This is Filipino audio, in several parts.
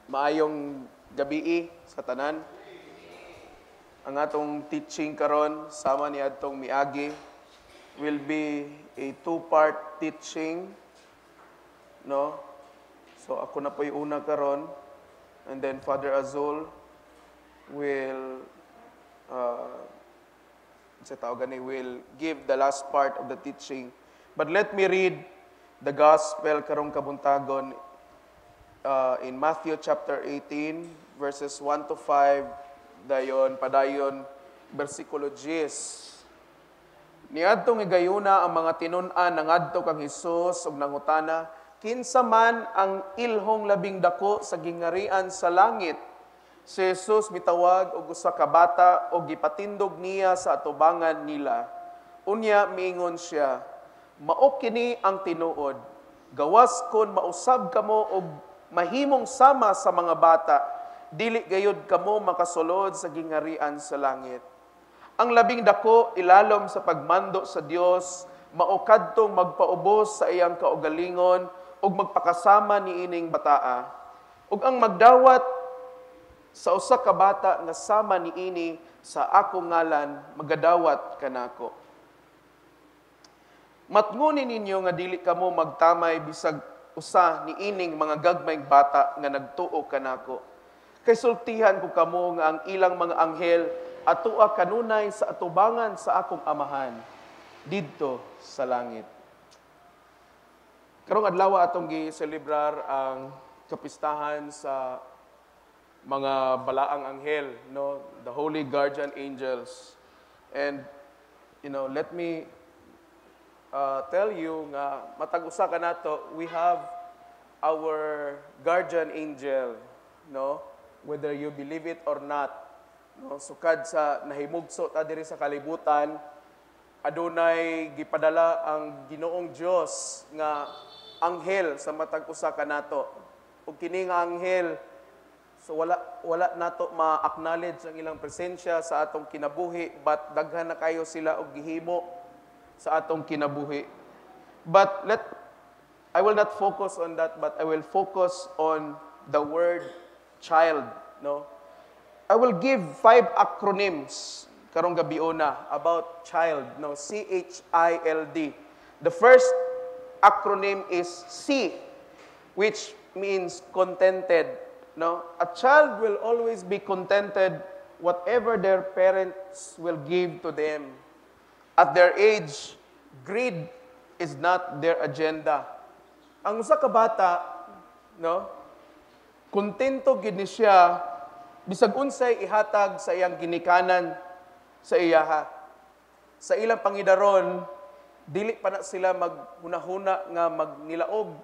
Maayong gabi sa tanan. Ang atong teaching karon sama ni adtong miagi will be a two-part teaching, no? So ako na po yung una karon, and then Father Azul will will give the last part of the teaching. But let me read the gospel karong kabuntagon in Matthew chapter 18 verses 1 to 5 padayon bersikulo 10. Niadtong igayuna ang mga tinun-an nangadto kang Hesus ug nangutana, kinsa man ang ilhong labing dako sa gingarian sa langit? Si Jesus mitawag og usa ka bata og gipatindog niya sa atubangan nila. Unya miingon siya, mao kini ang tinuod. Gawas kon mausab kamo og mahimong sama sa mga bata, dili gayud kamo makasulod sa gingarian sa langit. Ang labing dako ilalom sa pagmando sa Dios, mao kadtong magpaubos sa iyang kaugalingon ug magpakasama niining bataa. Ug ang magdawat sa usa ka bata nga sama niini sa akong ngalan, magadawat kanako. Matngunin ninyo nga dili kamo magtamay bisag usa niining mga gagmayng bata nga nagtuo kanako. Kay sultihan ko kamo nga ang ilang mga anghel atua kanunay sa atubangan sa akong amahan didto sa langit. Karong adlaw atong gi-celebrar ang kapistahan sa mga balaang anghel, no, the holy guardian angels. And let me tell you nga matag usa ka nato, we have our guardian angel, no, whether you believe it or not, no, sukad sa nahimugso ta diri sa kalibutan, adunay gipadala ang Ginoong Dios nga anghel sa matag usa ka nato. Ug kini nga anghel, so wala nato ma-acknowledge ang ilang presensya sa atong kinabuhi, but daghan na kayo sila og gihimo sa atong kinabuhi. But I will not focus on that, but I will focus on the word child, no? I will give 5 acronyms karong gabiona about child, no? C-H-I-L-D. The first acronym is C, which means contented, no? A child will always be contented whatever their parents will give to them. At their age, greed is not their agenda. Ang usa ka bata, no, kontento gid ni siya bisag unsay ihatag sa iyang ginikanan sa iyaha. Sa ilang pangidaron, dili pa na sila maghunahuna nga magnilaog.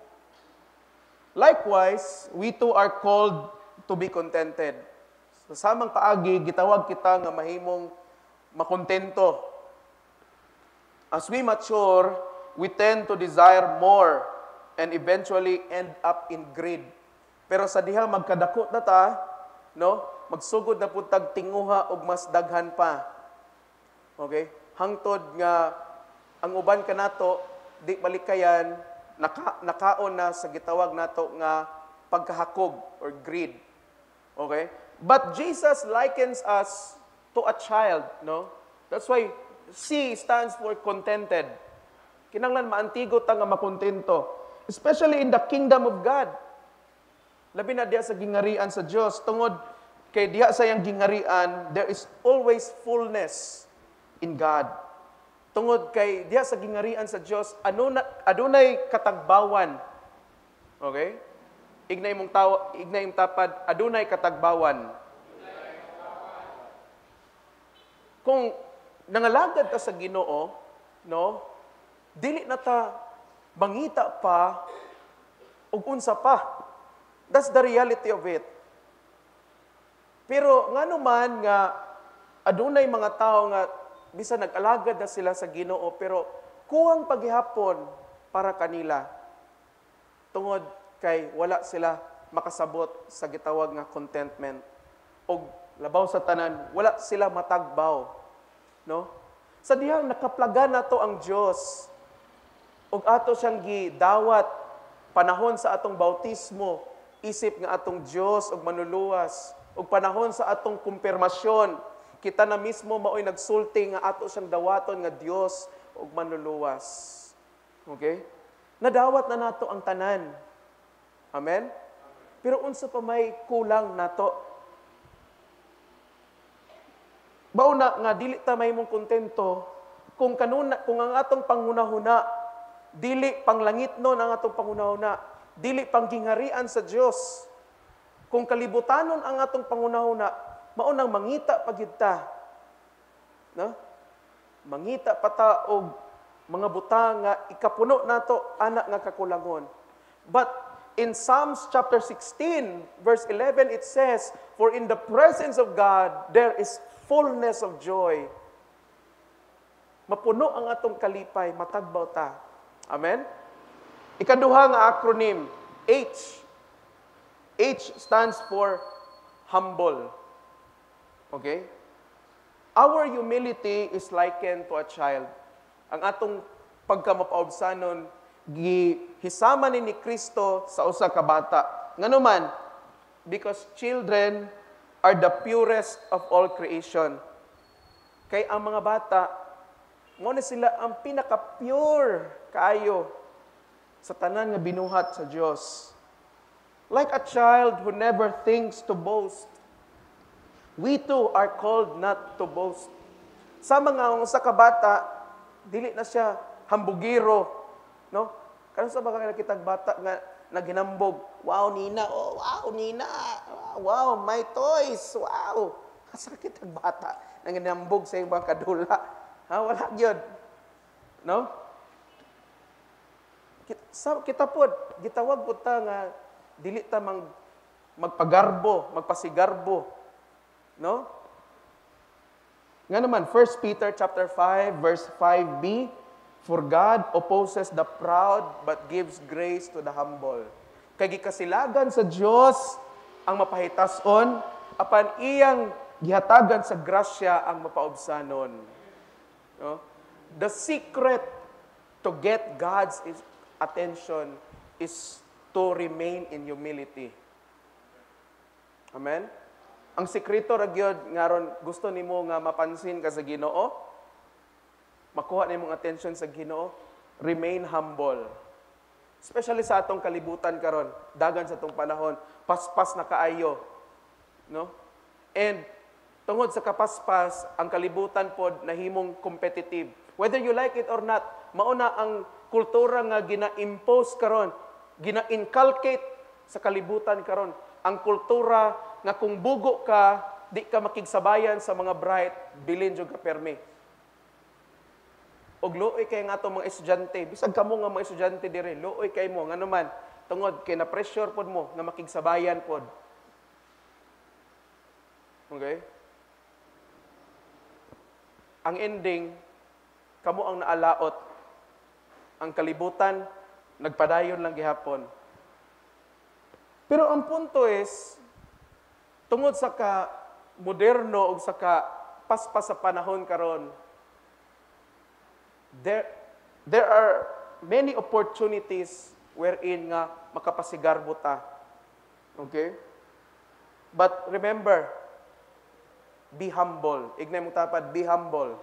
Likewise, we too are called to be contented. Sa samang paagi, gitawag kita nga mahimong makontento. As we mature, we tend to desire more and eventually end up in greed. Pero sa diha magkadako na ta, no, magsugod na pud tag tinguha og mas daghan pa. Okay? Hangtod nga ang uban kanato di balikayan nakaon na sa gitawag nato nga pagkahakog or greed. Okay? But Jesus likens us to a child, no? That's why C stands for contented. Kinahanglan maantigo ta nga makontento, especially in the kingdom of God. Labi na diha sa gingarian sa Dios, tungod kay diha sa iyang gingarian, there is always fullness in God. Tungod kay diha sa gingarian sa Dios, adunay katagbawan. Okay? Ignay mong tapad, adunay katagbawan. Kung nangalagad ta sa Ginoo, no, dili na ta mangita pa ug unsa pa. That's the reality of it. Pero ngano man nga adunay mga tao nga bisan nag-alagad na sila sa Ginoo pero kuwang paghihapon para kanila. Tungod kay wala sila makasabot sa gitawag nga contentment. Og labaw sa tanan, wala sila matagbaw. No? Sa dihang nakaplaga na to ang Dios. Og ato siyang gidawat panahon sa atong bautismo isip nga atong Dios og manuluwas, ug panahon sa atong kumpirmasyon, kita na mismo maoy nagsulti nga ato siyang dawaton nga Dios ug manluluwas. Okay? Nadawat na nato ang tanan. Amen? Pero unsa pa may kulang nato? Bauna nga dili ta may mong kontento kung ang atong panghunahuna dili panglangitnon ang atong panghunahuna, dili panggingarian sa Dios. Kung kalibutanon ang atong panghunahuna, maunang mangita pagid ta. No? Mangita pa ta og mga butang nga ikapuno nato anak nga kakulangon. But in Psalms chapter 16 verse 11 it says, "For in the presence of God there is fullness of joy." Mapuno ang atong kalipay, matagbaw ta. Amen? Ikaduha nga acronym, H. H stands for humble. Okay? Our humility is likened to a child. Ang atong pagkamapaubsanon, gihisama ni Kristo sa usa ka bata. Nganuman, because children are the purest of all creation. Kay ang mga bata, mo na sila ang pinaka-pure kaayo sa tanan nga binuhat sa Dios. Like a child who never thinks to boast, we too are called not to boast. Sa mga usa ka bata, dili na siya hambugiro, no? Karon sa baka nakitag bata nga naginambog, wow nina, oh wow nina, wow my toys, wow. Kasakit ang bata naginambog sa ibang kadula. Ha, wala gyud. No? Kita pod gitawag pud ta nga dili ta magpagarbo, magpasigarbo. No? Nga naman, 1 Peter chapter 5, verse 5b, "For God opposes the proud, but gives grace to the humble." Kay gikasilagan sa Dios ang mapahitason, apan iyang gihatagan sa grasya ang mapaubsanon. No? The secret to get God's attention is to remain in humility. Amen? Ang sekreto ra gyud ngaron gusto nimo nga mapansin ka sa Ginoo, makuha nimong attention sa Ginoo, remain humble. Especially sa atong kalibutan karon, dagan sa atong panahon, paspas na kaayo, no? And tungod sa kapaspas, ang kalibutan pod nahimong competitive. Whether you like it or not, mauna ang kultura nga gina-impose karon, gina-inculcate sa kalibutan karon. Ang kultura nga kung bugo ka, di ka makigsabayan sa mga bright, bilin jud ka permi. Og luoy kay nga atong mga estudyante, bisag kamo nga mga estudyante dire, luoy kay mo ngano man tungod kay na pressure pod mo nga makigsabayan pod. Okay? Ang ending, kamo ang naalaot. Ang kalibutan nagpadayon lang gihapon. Pero ang punto is, tungod sa ka moderno o sa ka paspas sa panahon karon, there are many opportunities wherein nga makapasigarbo ta. Okay? But remember, be humble. Ignay mo tapad, be humble.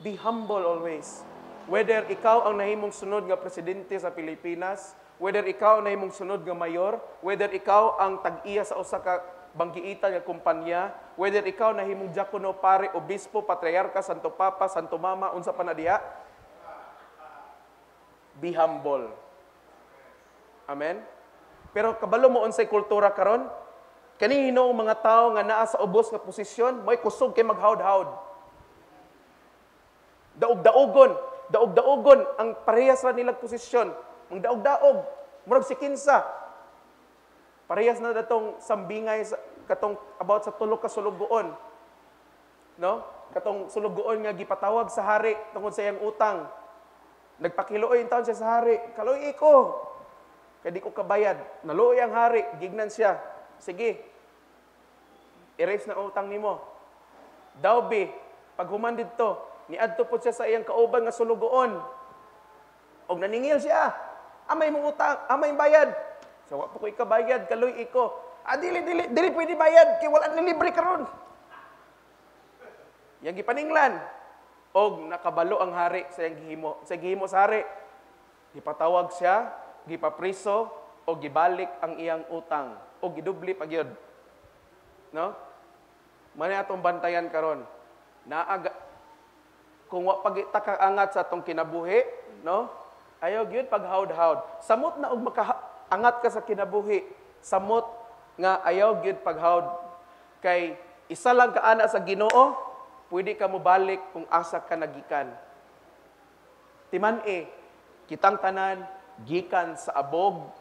Be humble always. Whether ikaw ang nahimong sunod nga presidente sa Pilipinas, whether ikaw na imong sunod nga mayor, whether ikaw ang tag-iya sa usa ka banggiitan nga kumpanya, whether ikaw na himong diakono, pare, obispo, patriarka, santo papa, santo mama, unsa pa na diha, be humble. Amen? Pero kabalo mo unsay kultura karon? Kani hinoong mga tao nga naa sa ubos nga posisyon, mo'y kusog kay maghawd-hawd. Daog-daogon ang parehas ra nilang posisyon. Ang daog-daog, murag si kinsa. Parehas na datong sambingay katong about sa tulo ka sulugoon. No? Katong sulugoon nga gipatawag sa hari tungod sa iyang utang. Nagpakiluoy in taon siya sa hari. Kaluoy ko. Kay di ko kabayad. Naluoy ang hari, gignan siya. Sige. Erase na utang nimo. Dawbi, pag human didto, niadto po siya sa iyang kauban nga sulugoon. Og naningil siya. Amay mong utang, amay bayad. So, wa po ko ikabayad, kaloy iko. Dili pwede bayad, kay wala ni libre karon. Yang gipaninglan, og nakabalo ang hari sa iyang gihimo. Sa gihimo sa hari, gipatawag siya, gipapriso, o gibalik ang iyang utang, o gidubli pagyod. No? Mani atong bantayan karon. Kung wa pagitakaangat sa atong kinabuhi, no? Ayaw gyud paghawd-hawd. Samot na og makaangat ka sa kinabuhi, samot nga ayaw gyud paghawd. Kay isa lang ka ana sa Ginoo, pwede ka mo balik kung asa ka nagikan. Timan-e, kitang tanan gikan sa abog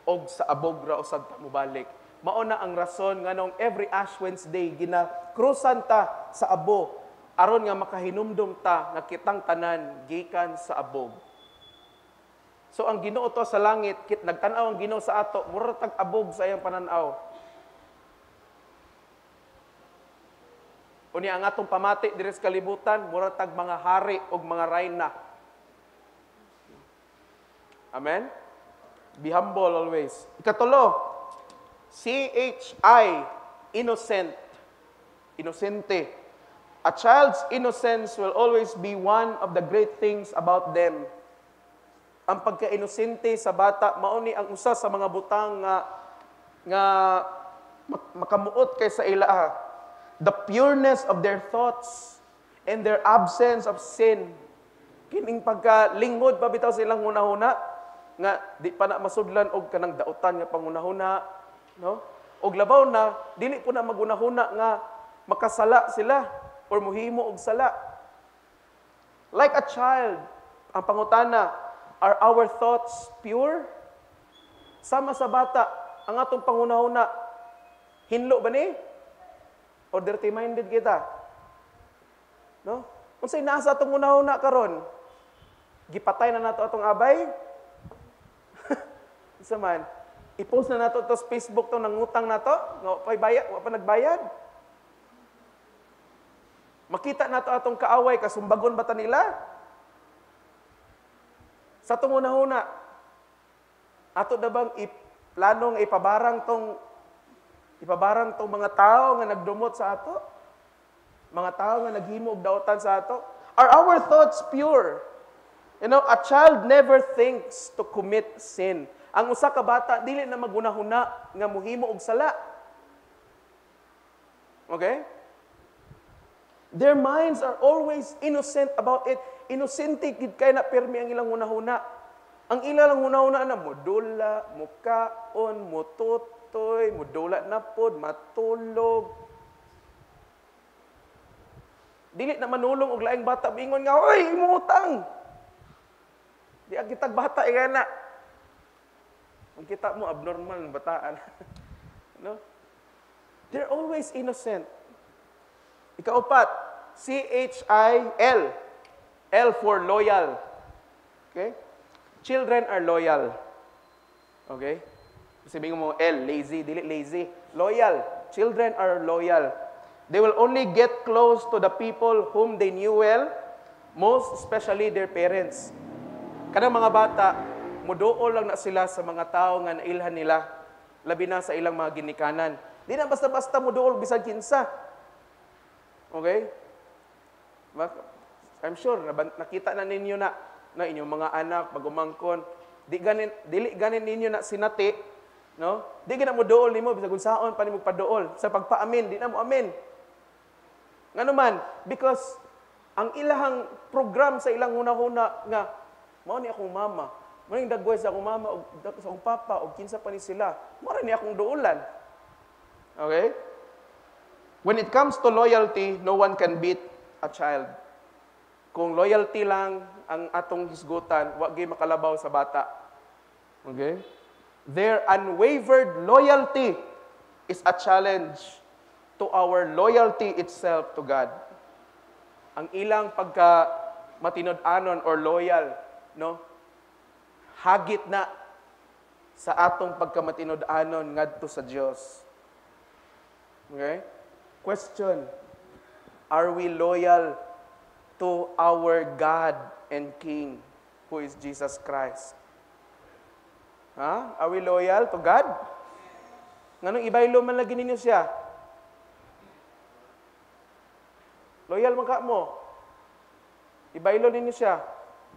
og sa abog ra usab ta mo balik. Mao na ang rason nganong every Ash Wednesday ginakrusan ta sa abo aron nga makahinumdum ta nga kitang tanan gikan sa abog. So ang Ginoo to sa langit, nagtan-aw ang Ginoo sa ato, mura tag abog sa iyang pananaw. Unya ang atong pamati diri sa kalibutan, mura tag mga hari ug mga rayna. Amen? Be humble always. Ikatulo, CHI, innocent. Inosente. A child's innocence will always be one of the great things about them. Ang pagka-inosente sa bata, mauni ang usa sa mga butang nga makamuot kay sa ila. The pureness of their thoughts and their absence of sin. Kining pagkalingod pabitaw silang hunahuna nga di pa na masudlan og kanang dautan nga pangunahuna, no? Og labaw na dili po na magunahuna nga makasala sila or muhimo og sala. Like a child, ang pangutana, are our thoughts pure? Sama sa bata, ang atong pangunahuna, hinlo ba ni? Or dirty-minded kita? No? Unsay nasa atong unahuna karon? Gipatay na nato atong abay? Isa man, i-post na nato to sa Facebook to nangutang nato, nga wa pa nagbayad. Makita nato atong kaaway, kasumbagon ba ta nila? Sa itong una-una, ato na bang planong ipabarang tong mga tao nga nagdumot sa ato? Mga tao nga naghimo og daotan sa ato? Are our thoughts pure? You know, a child never thinks to commit sin. Ang usa ka bata, dili na magunahuna nga muhimo og sala. Okay? Their minds are always innocent about it. Inosente gid kay na permi ang ilang hunahuna. Ang ilang hunahuna na modula, mukaon, mututoy, mudula na pod, matulog. Dili na manulong og laing bata bingon nga, "Oy, imutang." Di ang kitag bata igana. Ang kita mo abnormal ng bataan. No? They're always innocent. Ikaapat, CHIL. L for loyal. Okay? Children are loyal. Okay? Sabihin mo, L, lazy. Dili lazy. Loyal. Children are loyal. They will only get close to the people whom they knew well, most especially their parents. Kanang mga bata, muduol lang na sila sa mga tao nga nailhan nila, labi na sa ilang mga ginikanan. Di na basta-basta muduol bisag kinsa. Okay? I'm sure nakita na ninyo na inyong mga anak pagumangkon, dili ganin ninyo na sinati, no? Di gina mo dool nimo bisag unsaon pa nimo padool sa pagpaamin, di na mo amin. Ngano man, because ang ilahang program sa ilang hunahuna nga mao ni akong mama, mao ni dagway sa akong mama ug sa akong papa ug kinsa pa ni sila, mao ni akong duulan. Okay? When it comes to loyalty, no one can beat a child. Kung loyalty lang ang atong hisgutan, wa gyud makalabaw sa bata. Okay? Their unwavered loyalty is a challenge to our loyalty itself to God. Ang ilang pagka matinud-anon or loyal, no? Hagit na sa atong pagkamatinud-anon ngadto sa Dios. Okay? Question, are we loyal to our God and King, who is Jesus Christ? Ha? Are we loyal to God? Nganong ibaylo man lagi ninyo siya? Loyal man ka mo. Ibaylo ninyo siya.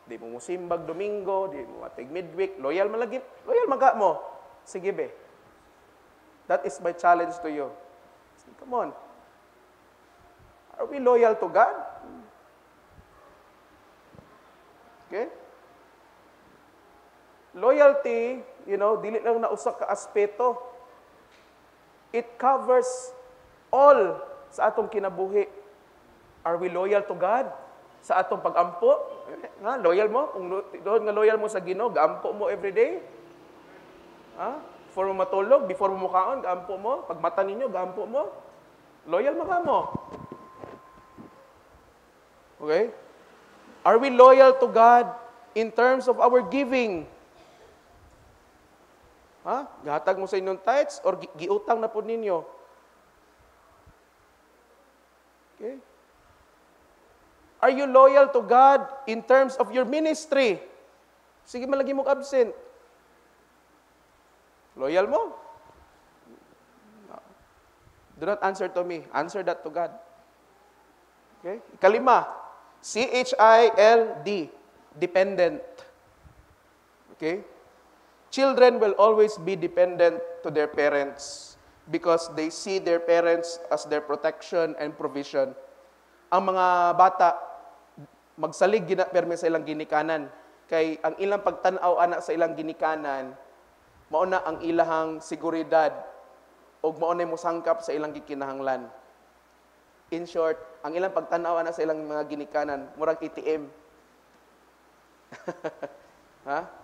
Di mo musimbag Domingo, di mo matig midweek. Loyal man lagi. Loyal man ka mo. Sige be. That is my challenge to you. Come on. Are we loyal to God? Okay? Loyalty, dili lang na usa ka aspeto. It covers all sa atong kinabuhi. Are we loyal to God? Sa atong pag-ampo? Ha? Loyal mo? Kung doon nga loyal mo sa Ginoo, gaampo mo everyday? Ha? Before mo matulog, before mo mukaon, gaampo mo? Pag mata ninyo, gaampo mo? Loyal mo ka mo? Okay? Are we loyal to God in terms of our giving? Ha? Gihatag mo sa inyong tithes or giutang na po ninyo? Okay? Are you loyal to God in terms of your ministry? Sige, malagi mong absent. Loyal mo? No. Do not answer to me. Answer that to God. Okay? Ikalima, CHILD, dependent. Okay? Children will always be dependent to their parents because they see their parents as their protection and provision. Ang mga bata, magsalig ginaperme sa ilang ginikanan. Kay ang ilang pagtanaw anak sa ilang ginikanan, mauna ang ilahang seguridad o mauna mo sangkap sa ilang gikinahanglan. In short, ang ilang pagtanaw anak sa ilang mga ginikanan, murag ATM. Ha?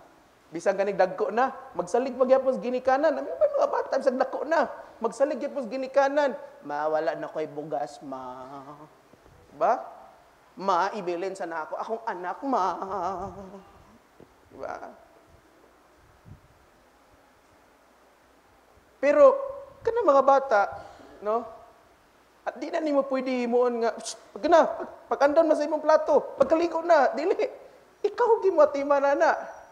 Bisang ganig dagko na, magsalig magyapon sa ginikanan. Ano ba mga bata, bisang dagko na, magsalig gyapon sa ginikanan. Mawala na ko'y bugas, ma. Ba? Ma, ibilin sana ako. Akong anak, ma. Diba? Pero, kanang mga bata, no? At di na nimo pwede himuon nga, pag-andon na sa imong plato, pagkaligo na, dili. Ikaw gimatima na.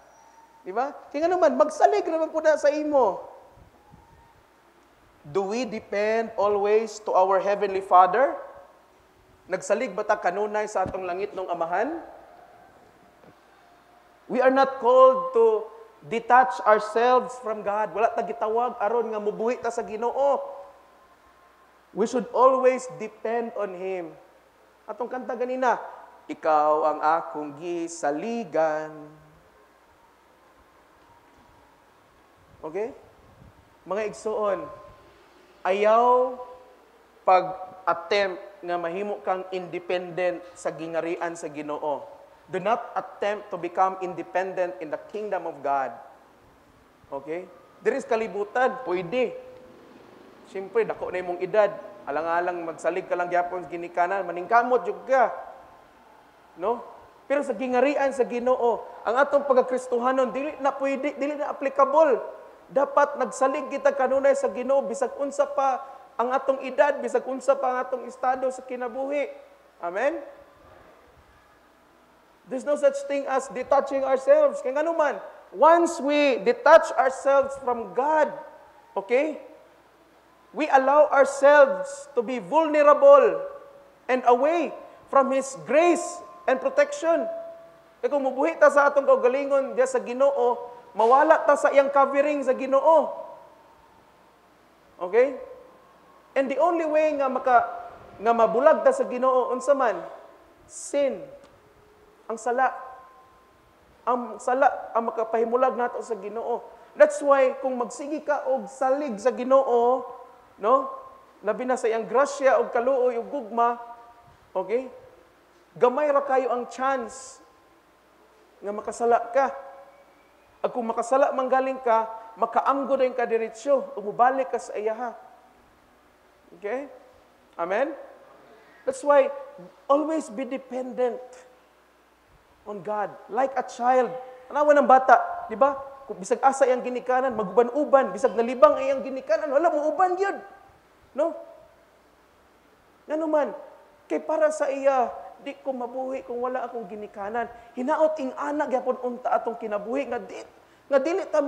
Diba? Kaya nga naman, magsalig naman po na sa imo. Do we depend always to our Heavenly Father? Nagsalig ba ta kanunay sa atong langit ng Amahan? We are not called to detach ourselves from God. Wala ta gitawag aron nga mubuhi ta sa Ginoo. We should always depend on Him. Atong kanta ganina, ikaw ang akong gisaligan. Okay? Mga igsoon, ayaw pag-attempt nga mahimo kang independent sa gingarian sa Ginoo. Do not attempt to become independent in the kingdom of God. Okay? There is kalibutan, pwede. Siyempre, dako na imong edad. Alang-alang magsalig ka lang gyapon sa ginikanan, maningkamot jud ka. No? Pero sa gingarian sa Ginoo, ang atong pagkakristohanon dili na pwede, dili na applicable. Dapat nagsalig kita kanunay sa Ginoo bisag unsa pa ang atong edad, bisag unsa pa ang atong estado sa kinabuhi. Amen? There's no such thing as detaching ourselves. Kaya nga naman, once we detach ourselves from God, okay, we allow ourselves to be vulnerable and away from His grace and protection. Kaya kung mabuhi ta sa atong kaugalingon diya sa Ginoo, mawala ta sa iyang covering sa Ginoo. Okay? And the only way nga mabulag ta sa Ginoo unsa man? Sin. Ang sala. Ang sala ang makapahimulag nato sa Ginoo. That's why kung magsigi ka og salig sa Ginoo, no? Labi na sa iyang grasya og kaluoy ug gugma, okay? Gamay ra kayo ang chance nga makasala ka. At kung makasala manggaling ka, makaanggo rin ka diretsyo o mubalik ka sa iyaha. Okay? Amen? That's why, always be dependent on God. Like a child. Anawa ng bata, di ba? Kung bisag asa iyang ginikanan, maguban-uban. Bisag nalibang iyang ginikanan, wala mo uban yun. No? Nga naman, kay para sa iya, di ko mabuhi kung wala akong ginikanan. Hinaot ing anak yapon unta atong kinabuhi nga dili ta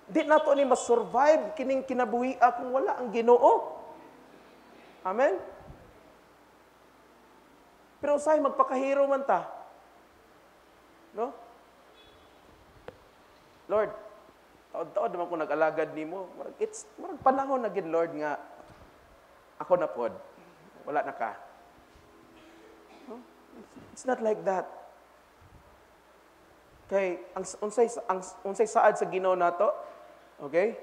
Di nato ni mas-survive kining kinabuhi kung wala ang Ginoo. Amen? Pero usahay magpakahiro man ta. No? Lord, taod-taod naman ko nag-alagad nimo. Marag panahon na gid, Lord, nga ako na pod. Wala na ka. No? It's not like that. Kay ang unsay saad sa Ginoo nato, okay?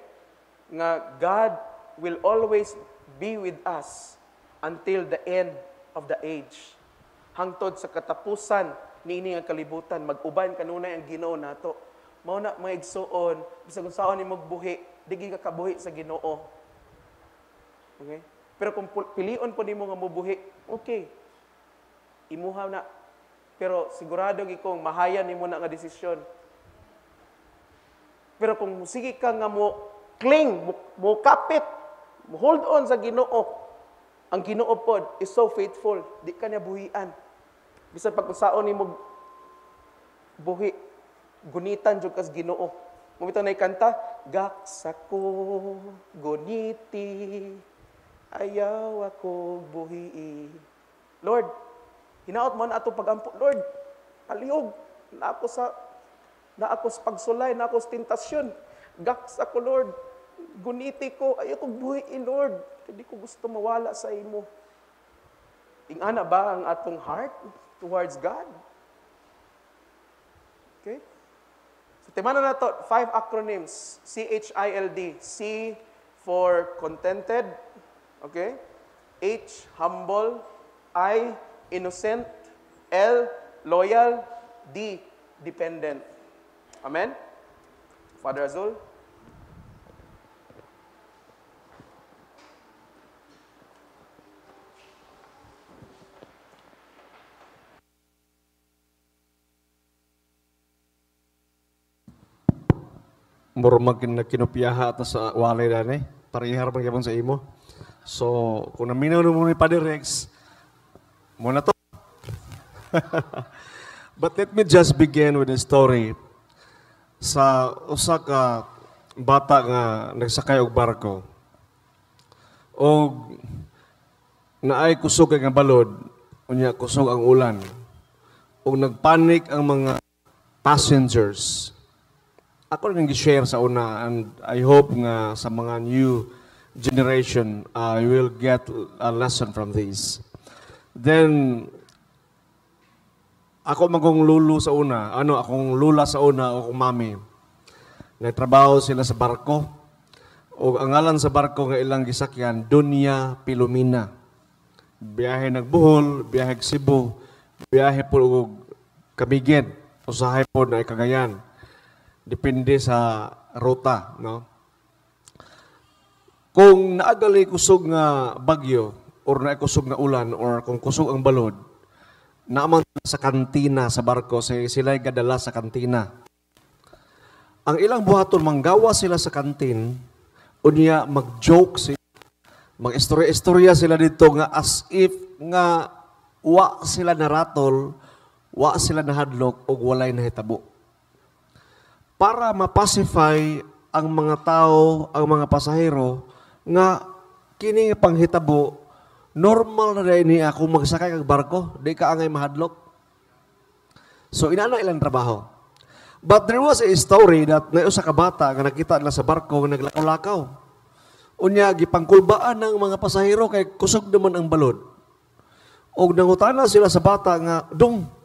Nga God will always be with us until the end of the age. Hangtod sa katapusan niini nga kalibutan, mag-uban kanunay ang Ginoo nato. Mao na mga igsuon, bisag unsaon ni magbuhi, dili ka kabuhi sa Ginoo. Okay? Pero kung pilion po nimo nga mubuhi, okay. Imuha na. Pero sigurado gikong mahayan nimo na nga desisyon. Pero kung sige ka nga mo cling, mo kapit, mo hold on sa Ginoo, ang Ginoo pod is so faithful, di ka niya buhian. Bisan pag unsaon nimo buhi, gunitan jud kas Ginoo. Mumitaw na ikanta, gaksa ko guniti, ayaw ako buhi. Lord, hinaot mo na ato pagampo. Lord, palihog na ako sa pagsulay, na ako sa tentasyon. Gaksa ko, Lord. Guniti ko, ayaw ko buhiin, Lord. Hindi ko gusto mawala sa imo. Ingana ba ang atong heart towards God? Okay? So, timana na to, 5 acronyms. CHILD. C for contented. Okay? H, humble. I, innocent. L, loyal. D, dependent. Amen? Father Azul? Murmag na kinupiyaha ata sa walay dani, parihar man gyapon sa imo. So, kung naminaw mo ni Padre Rex, muna to. But let me just begin with a story sa usa ka bata nga nagsakay og barko. Og naay kusog nga balod, unya kusog ang ulan. Og nagpanik ang mga passengers. Ako rin gi-share sa una, and I hope nga sa mga new generation, you will get a lesson from this. Then, ako magong lulu sa una, akong lula sa una o akong mami. Nagtrabaho sila sa barko. O ang ngalan sa barko nga ilang gisakyan, Dunya Pilomina. Biyahe nagbuhol, biyahe Cebu, biyahe po Camiguin, usahay po na Cagayan. Depende sa ruta, no? Kung naagali kusog nga bagyo or naikusog nga ulan or kung kusog ang balod, naaman sa kantina sa barko, sila'y gadala sa kantina. Ang ilang buhaton, manggawa sila sa kantin, unya mag-joke sila, mag-istorya sila dito nga as if nga wa sila naratol, wa sila nahadlok o walay nahitabo. Para mapacify ang mga tao, ang mga pasahero, nga kini panghitabo, normal na rin ni ako magsakay ng barko, di ka angay mahadlok. So, inana ilang trabaho. But there was a story that na usa ka bata nga nakita nila sa barko nga naglakaw-lakaw. Unya, gipangkulbaan ng mga pasahero kay kusog naman ang balod. O nangutana sila sa bata nga, Dong,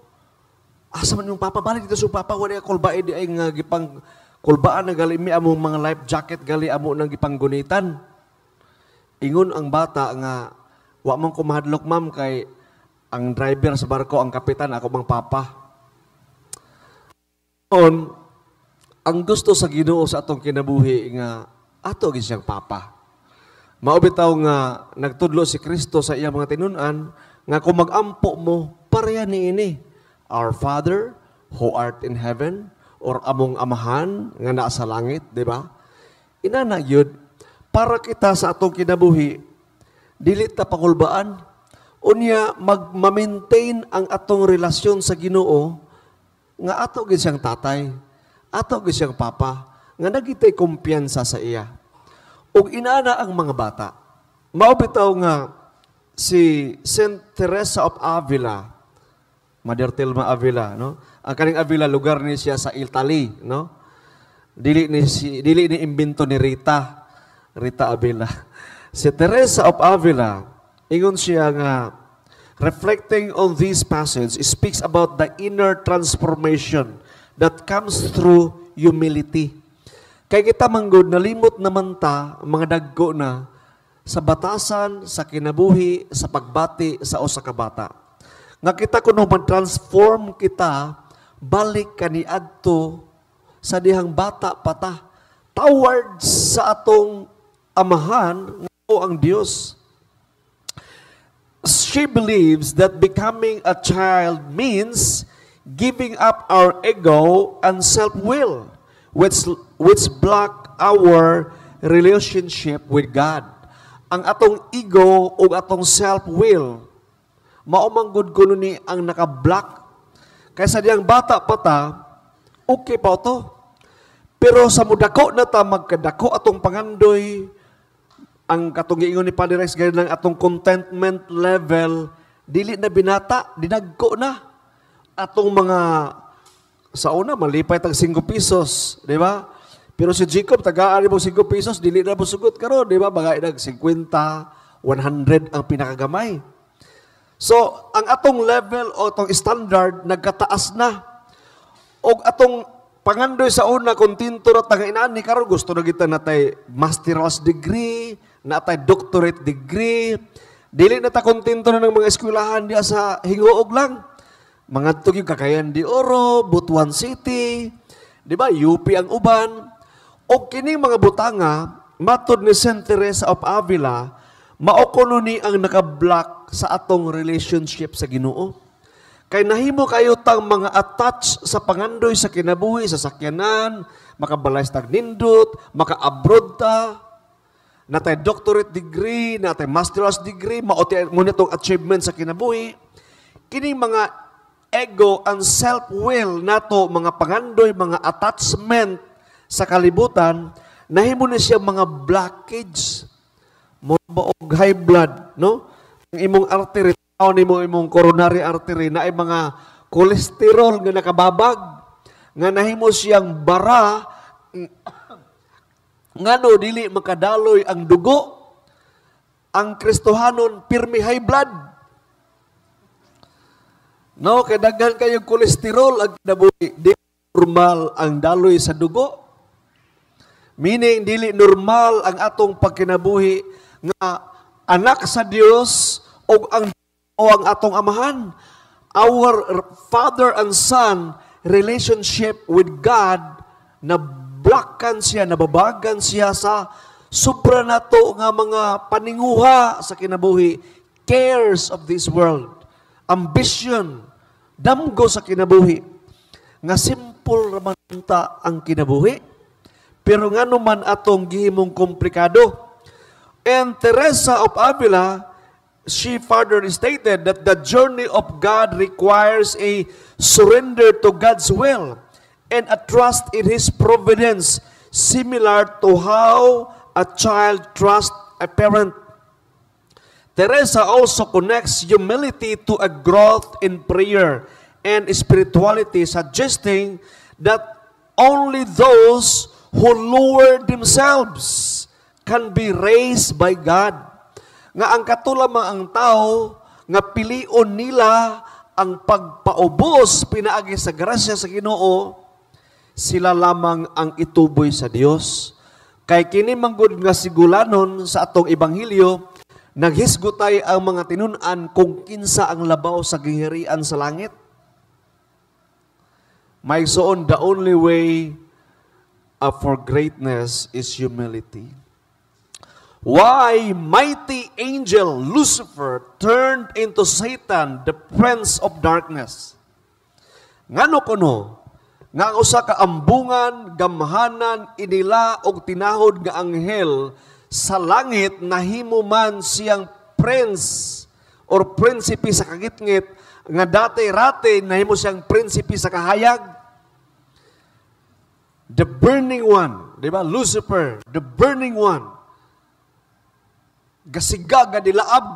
asa man yung papa, balik dito sa papa, wala kulbae di ay nga gipang kulbaan na gali mi among mga life jacket gali amo nang gipang gunitan. Ingon ang bata nga, wa man ko mahadlok ma'am kay ang driver sa barko, ang kapitan, ako mang papa. Ang gusto sa Ginoo sa atong kinabuhi nga ato gid siyang papa. Mao bitaw nga nagtudlo si Kristo sa iyang mga tinun-an nga kung mag-ampo mo pareha niini. Our Father who art in heaven, or among amahan nga naa sa langit, di ba? Inana yun, para kita sa atong kinabuhi, dili ta pakulbaan, unya mag-maintain ang atong relasyon sa Ginoo, nga ato gid siyang tatay, ato gid siyang papa, nga nagitay kumpiyansa sa iya. Ug inaana ang mga bata. Mao bitaw nga si Saint Teresa of Avila, Mother Telma Avila, no? Ang kaning Avila lugar ni siya sa Italy, no? Dili ni imbento ni Rita Avila. Si Teresa of Avila, ingon siya nga reflecting on this passage, speaks about the inner transformation that comes through humility. Kay kita manggod nalimot naman ta mga dagko na sa batasan, sa kinabuhi, sa pagbati sa usa ka bata. Nga kita kuno man-transform kita balik kaniadto sa dihang bata pata towards sa atong amahan nga ang Dios. She believes that becoming a child means giving up our ego and self-will, which block our relationship with God. Ang atong ego o atong self-will, maumanggod ko ni ang naka-block. Kaysa diyang bata pa ta, okay pa ito. Pero sa mudako na ta, magkadako atong pangandoy, ang katong giingon ni Padre Rex, ganyan lang atong contentment level, dili na binata, dinagko na. Atong mga, sa una, malipay tag 5 pesos, di ba? Pero si Jacob, tagaan mo 5 pesos, dili na mo sugot karon, di ba? Bagay nag 50, 100 ang pinakagamay. So, ang atong level o atong standard, nagkataas na. O atong pangandoy sa una, kung tinturot nga inani, karon gusto na kita natay master's degree, natay doctorate degree, dili na ta kontento na ng mga eskwelahan diya sa hingoog lang. Mga tug yung Cagayan de Oro, Butuan City, di ba? UP ang uban. O kining mga butanga, matod ni Saint Teresa of Avila, maokono ni ang nakablock sa atong relationship sa Ginoo. Kay nahimo kayo tang mga attach sa pangandoy sa kinabuhi, sa sakyanan, makabalay sa tagnindot, maka-abroad ta, natay doctorate degree, natay master's degree, maote mo nitong achievement sa kinabuhi. Kining mga ego and self-will nato, mga pangandoy, mga attachment sa kalibutan, nahimo na siya mga blockage. Mo og high blood, no? Ang imong artery, nimo imong coronary artery na ay mga cholesterol nga nakababag, nga nahimo siyang bara, ngano dili makadaloy ang dugo. Ang Kristohanon pirmi high blood. No, kay daghan kayong cholesterol ang kinabuhi, di normal ang daloy sa dugo. Meaning, dili normal ang atong pagkinabuhi nga anak sa Dios o ang atong amahan. Our father and son relationship with God, nablakkan siya, nababagan siya sa sobra nato nga mga paninguha sa kinabuhi, cares of this world, ambition, damgo sa kinabuhi. Nga simple raman ta ang kinabuhi, pero nga naman atong gihimong komplikado. And Teresa of Avila, she further stated that the journey of God requires a surrender to God's will and a trust in His providence, similar to how a child trusts a parent. Teresa also connects humility to a growth in prayer and spirituality, suggesting that only those who lower themselves can be raised by God. Nga ang katulamang ang tao, nga pilion nila ang pagpaubos pinaagi sa grasya sa Ginoo, sila lamang ang ituboy sa Dios. Kay kini manggod nga sigulanon sa atong ebanghelyo, naghisgutay ang mga tinun-an kung kinsa ang labaw sa gihirian sa langit. May soon, the only way for greatness is humility. Why mighty angel Lucifer turned into Satan, the prince of darkness. Ngano kuno, nga usa ka ambungan, gamhanan, inila og tinahod nga anghel sa langit, nahimo man siyang prince or prinsipe sa kagitngit, nga dati-rate nahimo siyang prinsipe sa kahayag. The burning one, di ba? Lucifer, the burning one. Gasiga, gadilaab,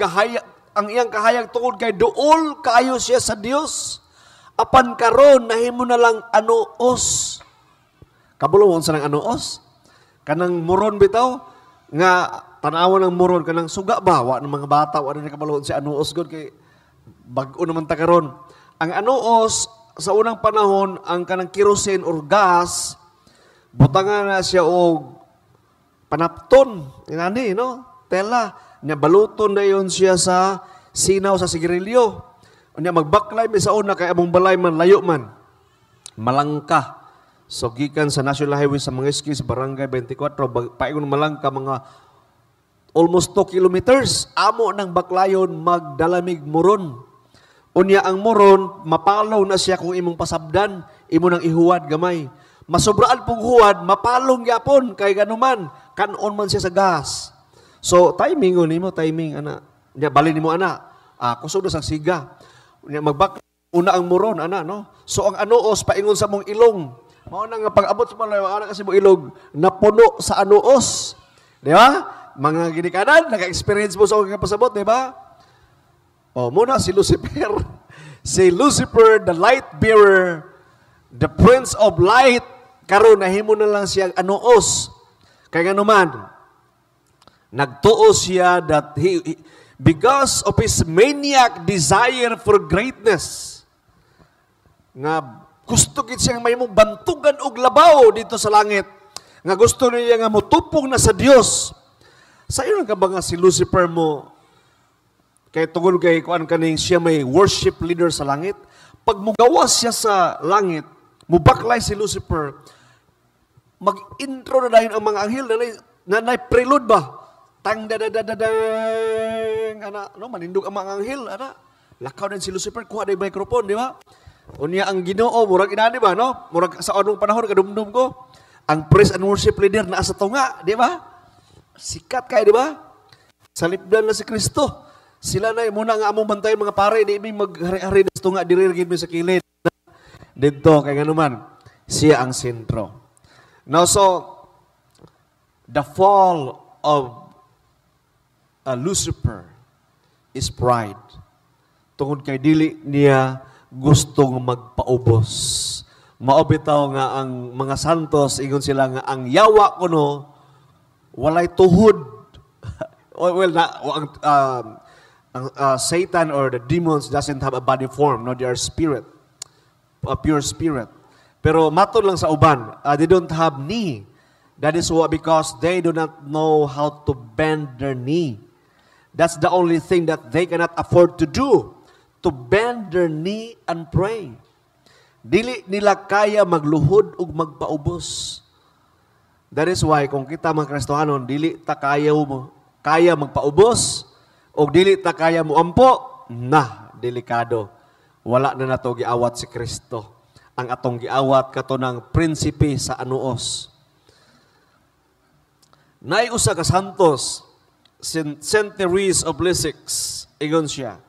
ang iyang kahayag tungod kay duol kaayo siya sa Dios. Apan karon nahimo na lang anuos. Kabulong sa nang anuos? Kanang moron bitaw nga tanawan ng moron kanang suga ba wa ng mga bata wa na kabulong si anuos gud kay bag-o naman ta karon. Ang anuos sa unang panahon ang kanang kerosene or gas butangan na siya og panapton inani no tela nya baluton dayon siya sa sinaw sa sigarilyo nya magbaklay mi sa una kay among balay man layo man Malangka. So gikan sa National Highway sa Mangisquis Barangay 24 paingon Malangka mga almost 2 kilometers amo ng baklayon magdalamig moron. Unya ang moron, mapalaw na siya kung imong pasabdan, imo nang ihuwad gamay. Masobraan pong huwad, mapalong yapon, kay ganuman, kanon man siya sa gas. So, timing nimo timing, ana. Nya, bali nimo, ana. Kusog na sa siga. Nya, una ang moron, ana, no? So, ang anuos, paingon sa mong ilong. Mao na nga pag-abot sa palayo, ana kasi mong ilog, napuno sa anuos. Di ba? Mga ginikanan, naka-experience mo sa akong pasabot, di ba? Muna si Lucifer. Si Lucifer, the light bearer, the prince of light, karon nahimo na lang siyang anuos. Kaya nga naman, nagtuo siya that because of his maniac desire for greatness, nga gusto gid siyang may mong bantugan og labaw dito sa langit, nga gusto niya nga mutupong na sa Dios. Sa iyo ka ba nga si Lucifer mo, kay tungod kay kuan kaning siya may worship leader sa langit. Pag mugawas siya sa langit, mubaklay si Lucifer, mag-intro na dayon ang mga anghel na prelude ba? Tang dadadadadang ana no manindog ang mga anghel ana. Lakaw din si Lucifer kuha day microphone, di ba? Unya ang Ginoo murag inani ba no? Murag sa anong panahon kadumdum ko, ang praise and worship leader naa sa tunga, di ba? Sikat kay di ba? Salipdan na si Kristo. Sila na muna nga among bantay mga pare, di mi maghari-hari dito nga dirirgid mi sa kilid. Dito kay ganuman, siya ang sentro. Now so the fall of Lucifer is pride. Tungod kay dili niya gustong magpaubos. Mao bitaw nga ang mga santos ingon sila nga ang yawa kuno walay tuhod. Well Satan or the demons doesn't have a body form, no, they are spirit, a pure spirit. Pero matod lang sa uban, they don't have knee. That is why, because they do not know how to bend their knee. That's the only thing that they cannot afford to do, to bend their knee and pray. Dili nila kaya magluhod ug magpaubos. That is why, kung kita mga Kristohanon, dili ta kaya magpaubos, o dili ta kaya mo ampo, delikado. Wala na nato giawat si Kristo. Ang atong giawat kato ng prinsipe sa anuos. Nay usa ka santos, Saint Therese of Lisieux, igon siya.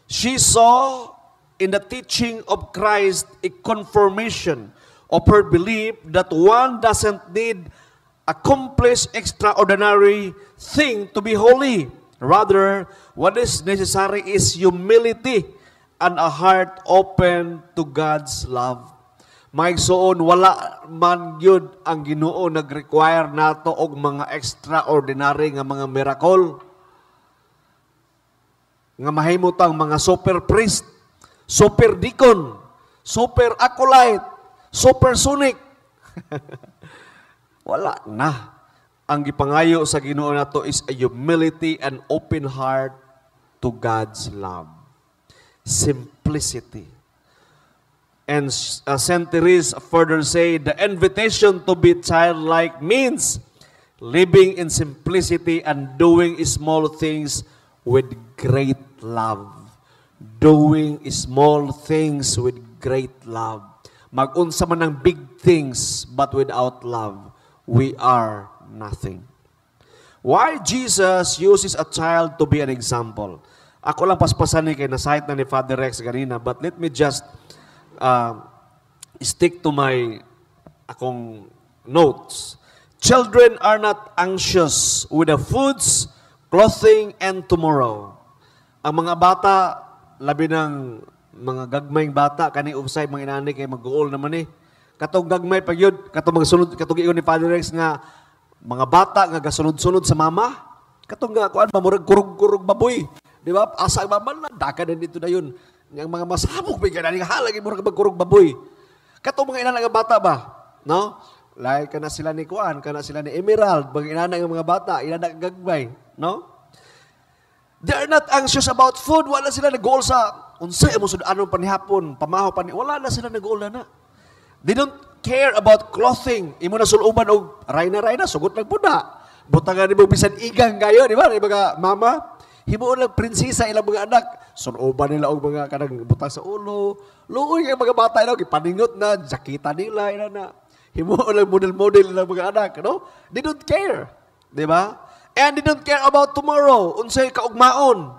She saw in the teaching of Christ a confirmation of her belief that one doesn't need accomplish extraordinary thing to be holy. Rather, what is necessary is humility and a heart open to God's love. Maigsoon, wala man yun ang Ginoo nag-require nato og mga extraordinary nga mga miracle. Nga mahimutang mga super priest, super deacon, super acolyte, supersonic. Wala na. Ang gipangayo sa Ginoo nato is a humility and open heart to God's love. Simplicity. And Saint Therese further say, the invitation to be childlike means living in simplicity and doing small things with great love. Doing small things with great love. Mag-unsa man ang big things, but without love, we are nothing. Why Jesus uses a child to be an example? Ako lang paspasan ni kay nasahit na ni Father Rex ganina, but let me just stick to my akong notes. Children are not anxious with the foods, clothing, and tomorrow. Ang mga bata, labi ng mga gagmayng bata, kani usay mga inani kay mag-uol naman Katong gagmay pag yun, katong magsunod, katong iyon ni Father Rex nga, mga bata nga gasunod-sunod sa mama, katong nga, kuan, mamurag kurug-kurug baboy. Di ba? Asa ang mama na, daka na dito na yun. Yung mga masabog, may ganang halagi, murag magkurug baboy. Katong mga inana nga bata ba? No? Like, kana sila ni Kuan, kana sila ni Emerald, mga inana nga mga bata, inana gagmay. No? They are not anxious about food. Wala sila nag-goal sa, unsay mo sud anong panihapon, pamahaw pani. Wala na sila nag-goal na. They don't care about clothing. Imo na suluban og ray na sugot lang puna. Butangan nimo bisan igang kayo, di ba? Di mga mama, himuon lang prinsesa ilang mga anak. Suluban nila og mga kanang butang sa ulo. Luoy ang mga bata ila gipaningot na jakita nila ina na. Himuon lang model-model ilang mga anak, no? They don't care. Di ba? And they don't care about tomorrow. Unsay kaugmaon.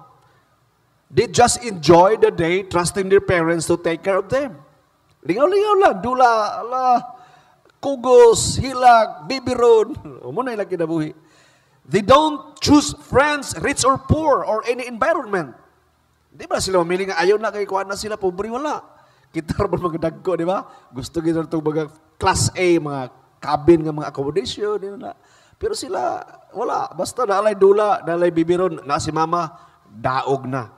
They just enjoy the day trusting their parents to take care of them. Lingaw-lingaw lang. Dula, kugos, hilag, bibiron. Muna ilang kinabuhi. They don't choose friends, rich or poor, or any environment. Di ba sila mamili nga ayaw na kay kuhaan na sila, pobre wala. Kita rin mga dagko, di ba? Gusto kita itong mga class A, mga cabin nga mga accommodation, di ba? Pero sila, wala. Basta naalay dula, naalay bibiron, na si mama, daog na.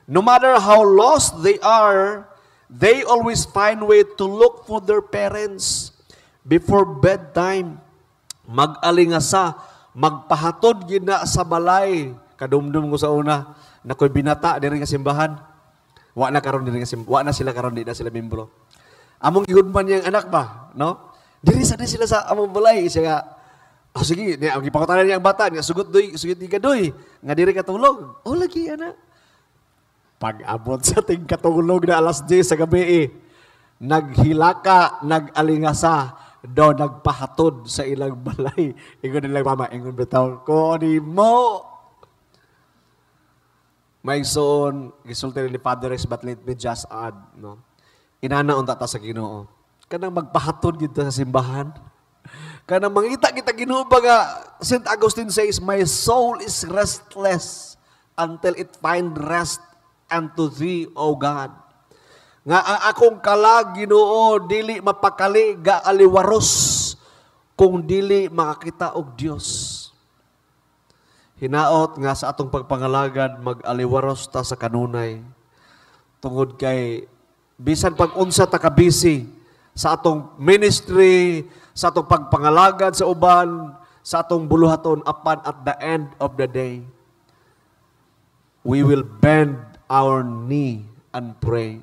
No matter how lost they are, they always find way to look for their parents. Before bedtime, mag-alingasa, magpahatod gina sa balay. Kadumdum ko sa una, na ko'y binata, di rin kasimbahan. Wa na karon, wa na sila karon, di na sila membro. Among igudman niyang anak ba, no? Diri sa sila sa among balay, siya sige, ang ipakutanan niya ang bata, niya sugot di ka doy, nga diri katulog. O lagi, anak. Pag-abot sa ting katulog na alas 10 sa gabi, naghilaka, nag-alingasa, do nagpahatod sa ilang balay. Ingon nilang mama, ingon bitaw, ko ni mo. May son, gisulti ni Father Rex, but let me just add, no? Inana unta ta sa Ginoo. Kanang magpahatod gid sa simbahan. Kanang mangita kita Ginoo ba nga St. Augustine says, my soul is restless until it find rest unto thee, O God. Nga ang akong kalag, Ginoo, dili mapakali ga aliwaros kung dili makakita og Dios. Hinaot nga sa atong pagpangalagad mag-aliwaros ta sa kanunay. Tungod kay bisan pag-unsa ta ka busy sa atong ministry, sa atong pagpangalagad sa uban, sa atong buluhaton apan at the end of the day, we will bend our knee and pray.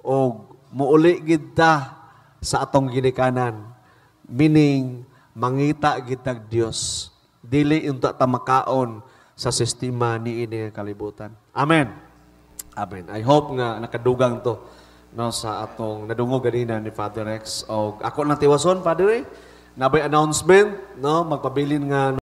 O muuli gid ta sa atong ginikanan. Meaning, mangita gid tag Dios. Dili unta ta makaon sa sistema ni ini kalibutan. Amen. Amen. I hope nga nakadugang to no sa atong nadungog ganina ni Father Rex. O ako lang tiwason, Father, nabay announcement, no, magpabilin nga